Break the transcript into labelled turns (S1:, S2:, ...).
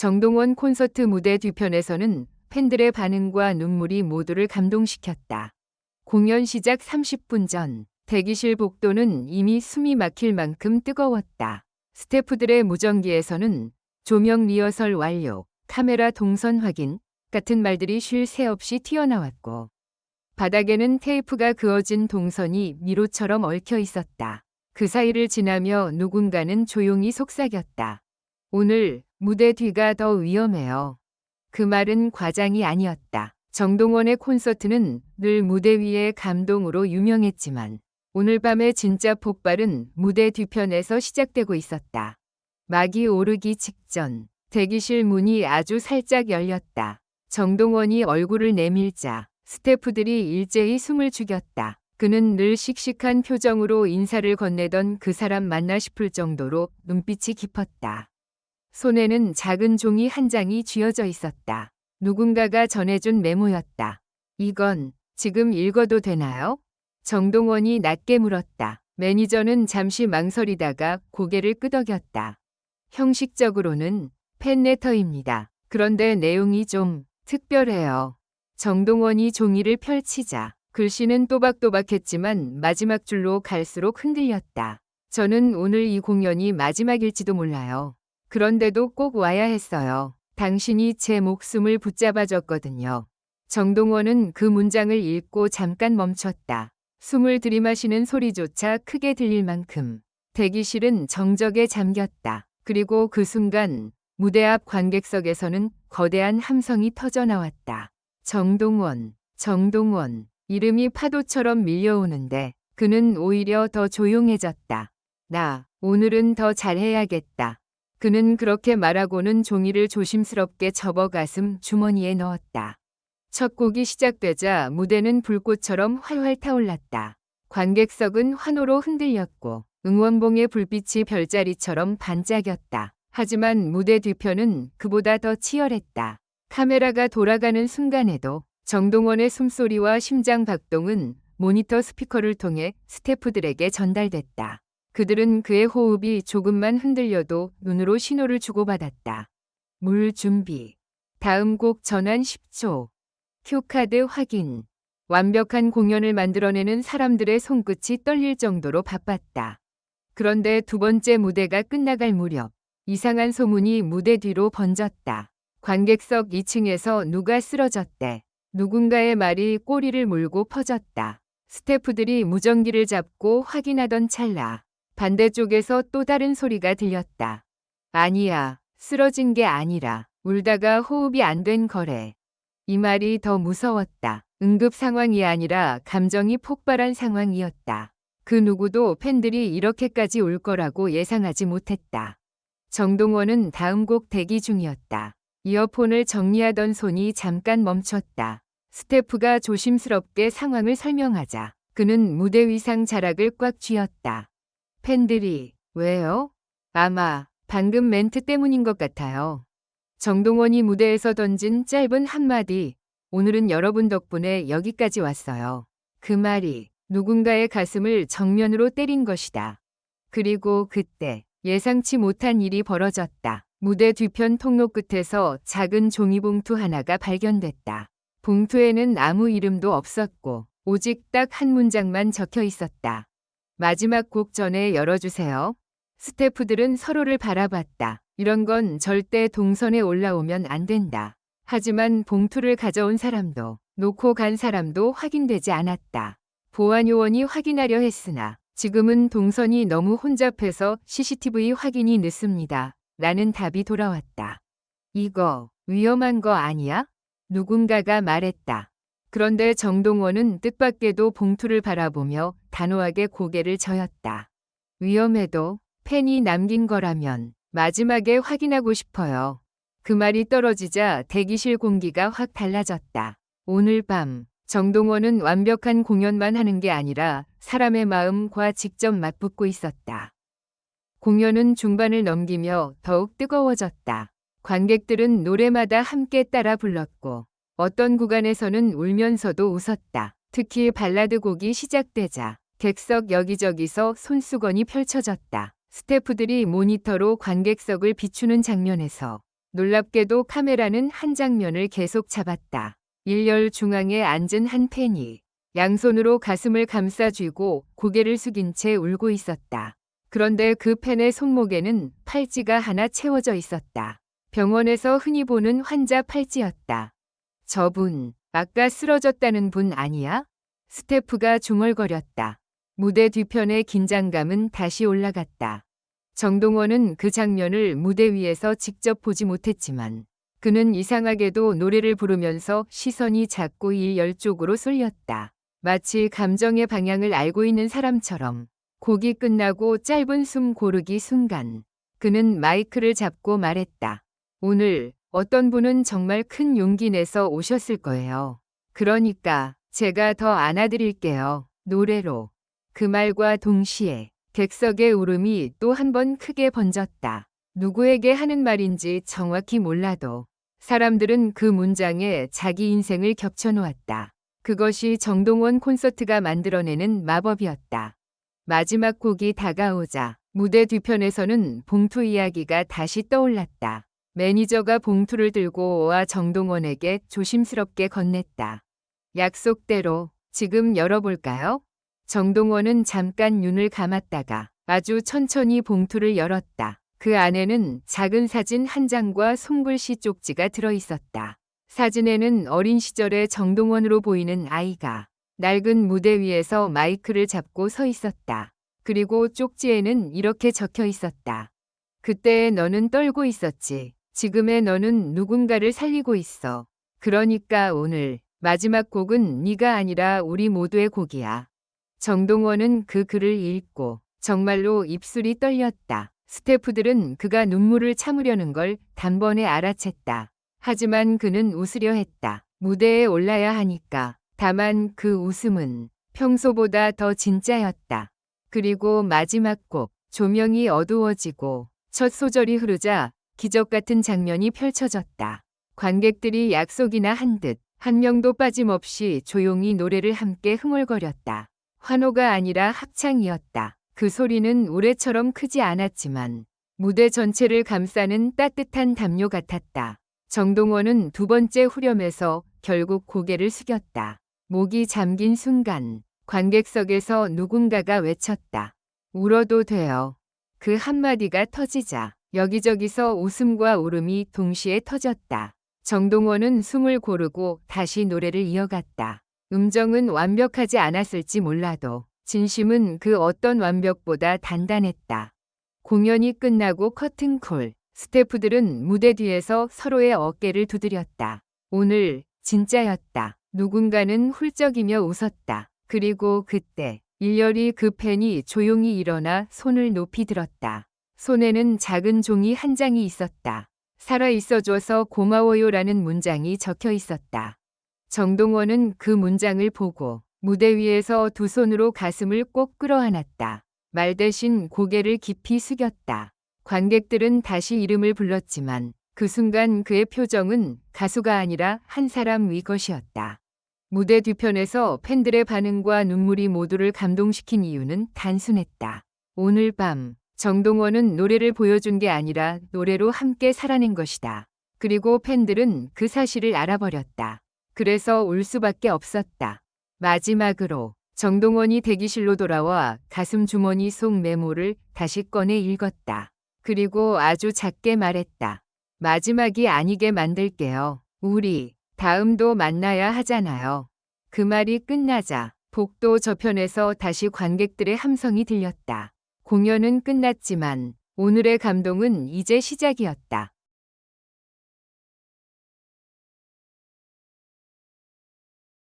S1: 정동원 콘서트 무대 뒤편에서는 팬들의 반응과 눈물이 모두를 감동시켰다. 공연 시작 30분 전 대기실 복도는 이미 숨이 막힐 만큼 뜨거웠다. 스태프들의 무전기에서는 조명 리허설 완료, 카메라 동선 확인 같은 말들이 쉴 새 없이 튀어나왔고 바닥에는 테이프가 그어진 동선이 미로처럼 얽혀 있었다. 그 사이를 지나며 누군가는 조용히 속삭였다. 오늘 무대 뒤가 더 위험해요. 그 말은 과장이 아니었다. 정동원의 콘서트는 늘 무대 위의 감동으로 유명했지만 오늘 밤의 진짜 폭발은 무대 뒤편에서 시작되고 있었다. 막이 오르기 직전 대기실 문이 아주 살짝 열렸다. 정동원이 얼굴을 내밀자 스태프들이 일제히 숨을 죽였다. 그는 늘 씩씩한 표정으로 인사를 건네던 그 사람 맞나 싶을 정도로 눈빛이 깊었다. 손에는 작은 종이 한 장이 쥐어져 있었다. 누군가가 전해준 메모였다. 이건 지금 읽어도 되나요? 정동원이 낮게 물었다. 매니저는 잠시 망설이다가 고개를 끄덕였다. 형식적으로는 팬레터입니다. 그런데 내용이 좀 특별해요. 정동원이 종이를 펼치자 글씨는 또박또박했지만 마지막 줄로 갈수록 흔들렸다. 저는 오늘 이 공연이 마지막일지도 몰라요. 그런데도 꼭 와야 했어요. 당신이 제 목숨을 붙잡아줬거든요. 정동원은 그 문장을 읽고 잠깐 멈췄다. 숨을 들이마시는 소리조차 크게 들릴 만큼 대기실은 정적에 잠겼다. 그리고 그 순간 무대 앞 관객석에서는 거대한 함성이 터져나왔다. 정동원, 정동원. 이름이 파도처럼 밀려오는데 그는 오히려 더 조용해졌다. 나 오늘은 더 잘해야겠다. 그는 그렇게 말하고는 종이를 조심스럽게 접어 가슴 주머니에 넣었다. 첫 곡이 시작되자 무대는 불꽃처럼 활활 타올랐다. 관객석은 환호로 흔들렸고 응원봉의 불빛이 별자리처럼 반짝였다. 하지만 무대 뒤편은 그보다 더 치열했다. 카메라가 돌아가는 순간에도 정동원의 숨소리와 심장 박동은 모니터 스피커를 통해 스태프들에게 전달됐다. 그들은 그의 호흡이 조금만 흔들려도 눈으로 신호를 주고받았다. 물 준비. 다음 곡 전환 10초. 큐카드 확인. 완벽한 공연을 만들어내는 사람들의 손끝이 떨릴 정도로 바빴다. 그런데 두 번째 무대가 끝나갈 무렵 이상한 소문이 무대 뒤로 번졌다. 관객석 2층에서 누가 쓰러졌대. 누군가의 말이 꼬리를 물고 퍼졌다. 스태프들이 무전기를 잡고 확인하던 찰나 반대쪽에서 또 다른 소리가 들렸다. 아니야, 쓰러진 게 아니라 울다가 호흡이 안 된 거래. 이 말이 더 무서웠다. 응급 상황이 아니라 감정이 폭발한 상황이었다. 그 누구도 팬들이 이렇게까지 울 거라고 예상하지 못했다. 정동원은 다음 곡 대기 중이었다. 이어폰을 정리하던 손이 잠깐 멈췄다. 스태프가 조심스럽게 상황을 설명하자 그는 무대 위상 자락을 꽉 쥐었다. 팬들이 왜요? 아마 방금 멘트 때문인 것 같아요. 정동원이 무대에서 던진 짧은 한마디. 오늘은 여러분 덕분에 여기까지 왔어요. 그 말이 누군가의 가슴을 정면으로 때린 것이다. 그리고 그때 예상치 못한 일이 벌어졌다. 무대 뒤편 통로 끝에서 작은 종이봉투 하나가 발견됐다. 봉투에는 아무 이름도 없었고 오직 딱 한 문장만 적혀 있었다. 마지막 곡 전에 열어주세요. 스태프들은 서로를 바라봤다. 이런 건 절대 동선에 올라오면 안 된다. 하지만 봉투를 가져온 사람도 놓고 간 사람도 확인되지 않았다. 보안 요원이 확인하려 했으나 지금은 동선이 너무 혼잡해서 CCTV 확인이 늦습니다. 라는 답이 돌아왔다. 이거 위험한 거 아니야? 누군가가 말했다. 그런데 정동원은 뜻밖에도 봉투를 바라보며 단호하게 고개를 저었다. 위험해도 팬이 남긴 거라면 마지막에 확인하고 싶어요. 그 말이 떨어지자 대기실 공기가 확 달라졌다. 오늘 밤 정동원은 완벽한 공연만 하는 게 아니라 사람의 마음과 직접 맞붙고 있었다. 공연은 중반을 넘기며 더욱 뜨거워졌다. 관객들은 노래마다 함께 따라 불렀고 어떤 구간에서는 울면서도 웃었다. 특히 발라드 곡이 시작되자 객석 여기저기서 손수건이 펼쳐졌다. 스태프들이 모니터로 관객석을 비추는 장면에서 놀랍게도 카메라는 한 장면을 계속 잡았다. 일렬 중앙에 앉은 한 팬이 양손으로 가슴을 감싸 쥐고 고개를 숙인 채 울고 있었다. 그런데 그 팬의 손목에는 팔찌가 하나 채워져 있었다. 병원에서 흔히 보는 환자 팔찌였다. 저분, 아까 쓰러졌다는 분 아니야? 스태프가 중얼거렸다. 무대 뒤편의 긴장감은 다시 올라갔다. 정동원은 그 장면을 무대 위에서 직접 보지 못했지만 그는 이상하게도 노래를 부르면서 시선이 자꾸 일열 쪽으로 쏠렸다. 마치 감정의 방향을 알고 있는 사람처럼. 곡이 끝나고 짧은 숨 고르기 순간 그는 마이크를 잡고 말했다. 오늘 어떤 분은 정말 큰 용기 내서 오셨을 거예요. 그러니까 제가 더 안아드릴게요. 노래로. 그 말과 동시에 객석의 울음이 또 한 번 크게 번졌다. 누구에게 하는 말인지 정확히 몰라도 사람들은 그 문장에 자기 인생을 겹쳐놓았다. 그것이 정동원 콘서트가 만들어내는 마법이었다. 마지막 곡이 다가오자 무대 뒤편에서는 봉투 이야기가 다시 떠올랐다. 매니저가 봉투를 들고 와 정동원에게 조심스럽게 건넸다. 약속대로 지금 열어볼까요? 정동원은 잠깐 눈을 감았다가 아주 천천히 봉투를 열었다. 그 안에는 작은 사진 한 장과 손글씨 쪽지가 들어있었다. 사진에는 어린 시절의 정동원으로 보이는 아이가 낡은 무대 위에서 마이크를 잡고 서 있었다. 그리고 쪽지에는 이렇게 적혀 있었다. 그때의 너는 떨고 있었지. 지금의 너는 누군가를 살리고 있어. 그러니까 오늘 마지막 곡은 네가 아니라 우리 모두의 곡이야. 정동원은 그 글을 읽고 정말로 입술이 떨렸다. 스태프들은 그가 눈물을 참으려는 걸 단번에 알아챘다. 하지만 그는 웃으려 했다. 무대에 올라야 하니까. 다만 그 웃음은 평소보다 더 진짜였다. 그리고 마지막 곡, 조명이 어두워지고 첫 소절이 흐르자 기적 같은 장면이 펼쳐졌다. 관객들이 약속이나 한 듯 한 명도 빠짐없이 조용히 노래를 함께 흥얼거렸다. 환호가 아니라 합창이었다. 그 소리는 우레처럼 크지 않았지만 무대 전체를 감싸는 따뜻한 담요 같았다. 정동원은 두 번째 후렴에서 결국 고개를 숙였다. 목이 잠긴 순간 관객석에서 누군가가 외쳤다. 울어도 돼요. 그 한마디가 터지자 여기저기서 웃음과 울음이 동시에 터졌다. 정동원은 숨을 고르고 다시 노래를 이어갔다. 음정은 완벽하지 않았을지 몰라도 진심은 그 어떤 완벽보다 단단했다. 공연이 끝나고 커튼콜. 스태프들은 무대 뒤에서 서로의 어깨를 두드렸다. 오늘 진짜였다. 누군가는 훌쩍이며 웃었다. 그리고 그때 일렬이 그 팬이 조용히 일어나 손을 높이 들었다. 손에는 작은 종이 한 장이 있었다. 살아있어줘서 고마워요라는 문장이 적혀 있었다. 정동원은 그 문장을 보고 무대 위에서 두 손으로 가슴을 꼭 끌어안았다. 말 대신 고개를 깊이 숙였다. 관객들은 다시 이름을 불렀지만 그 순간 그의 표정은 가수가 아니라 한 사람 위 것이었다. 무대 뒤편에서 팬들의 반응과 눈물이 모두를 감동시킨 이유는 단순했다. 오늘 밤 정동원은 노래를 보여준 게 아니라 노래로 함께 살아낸 것이다. 그리고 팬들은 그 사실을 알아버렸다. 그래서 울 수밖에 없었다. 마지막으로 정동원이 대기실로 돌아와 가슴 주머니 속 메모를 다시 꺼내 읽었다. 그리고 아주 작게 말했다. 마지막이 아니게 만들게요. 우리 다음도 만나야 하잖아요. 그 말이 끝나자 복도 저편에서 다시 관객들의 함성이 들렸다. 공연은 끝났지만 오늘의 감동은 이제 시작이었다.